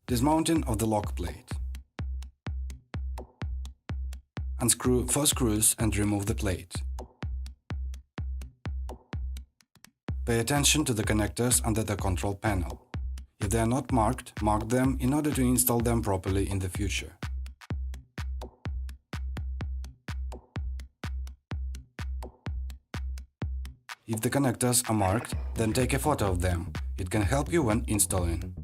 Dismounting of the lock plate. Unscrew 4 screws and remove the plate. Pay attention to the connectors under the control panel. If they are not marked, mark them in order to install them properly in the future. If the connectors are marked, then take a photo of them. It can help you when installing.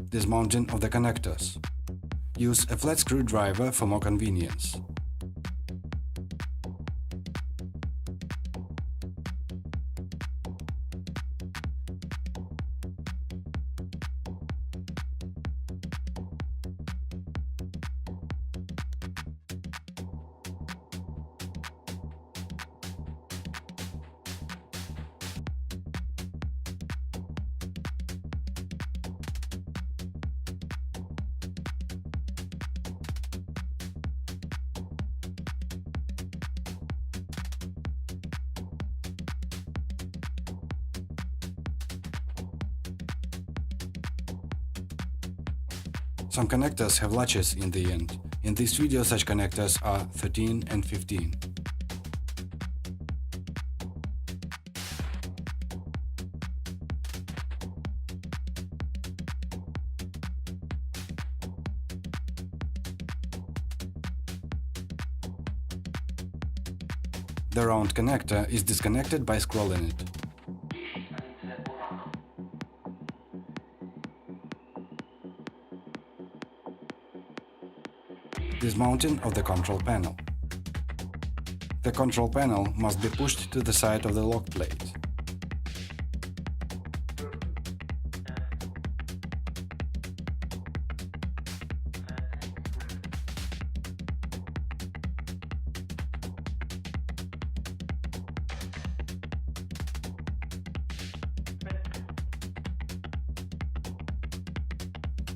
Dismounting of the connectors. Use a flat screwdriver for more convenience. Some connectors have latches in the end. In this video such connectors are 13 and 15. The round connector is disconnected by scrolling it. Dismounting of the control panel. The control panel must be pushed to the side of the lock plate.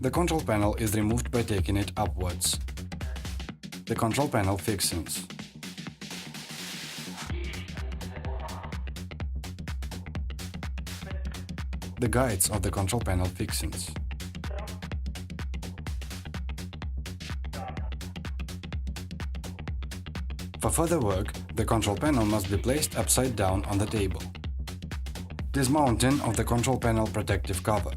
The control panel is removed by taking it upwards. The control panel fixings. The guides of the control panel fixings. For further work, the control panel must be placed upside down on the table. Dismounting of the control panel protective cover.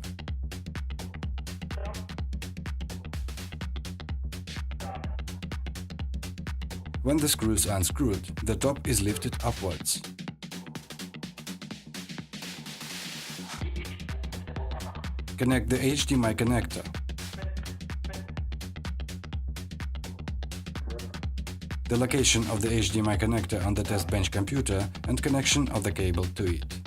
When the screws are unscrewed, the top is lifted upwards. Connect the HDMI connector. The location of the HDMI connector on the test bench computer and connection of the cable to it.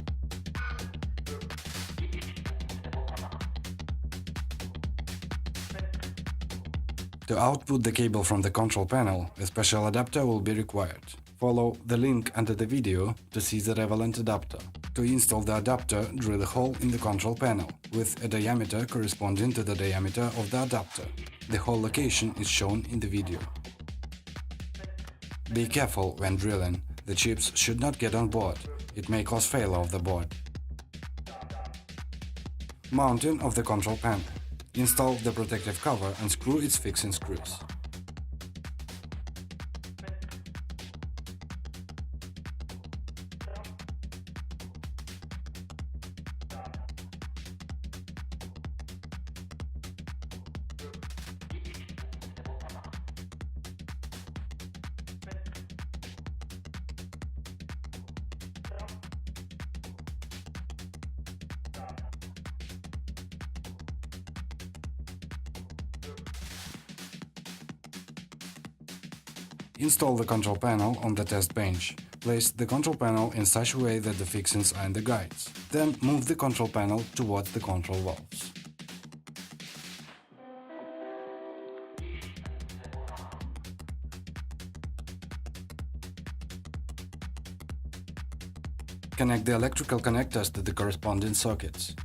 To output the cable from the control panel, a special adapter will be required. Follow the link under the video to see the relevant adapter. To install the adapter, drill a hole in the control panel, with a diameter corresponding to the diameter of the adapter. The hole location is shown in the video. Be careful when drilling. The chips should not get on board. It may cause failure of the board. Mounting of the control panel. Install the protective cover and screw its fixing screws. Install the control panel on the test bench. Place the control panel in such a way that the fixings are in the guides. Then move the control panel towards the control valves. Connect the electrical connectors to the corresponding sockets.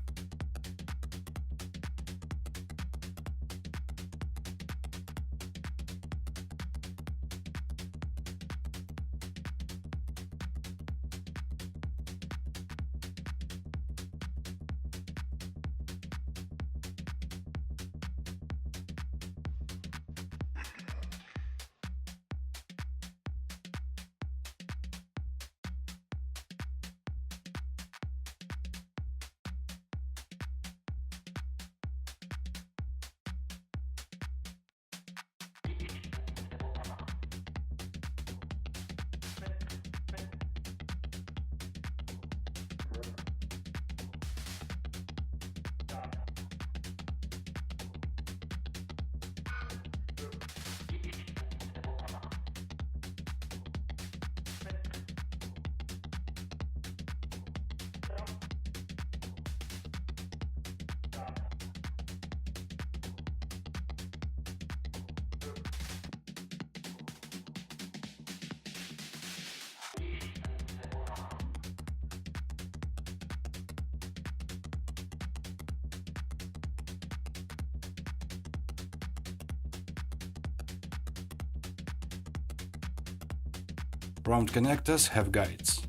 Prompt connectors have guides.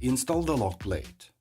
Install the lock plate.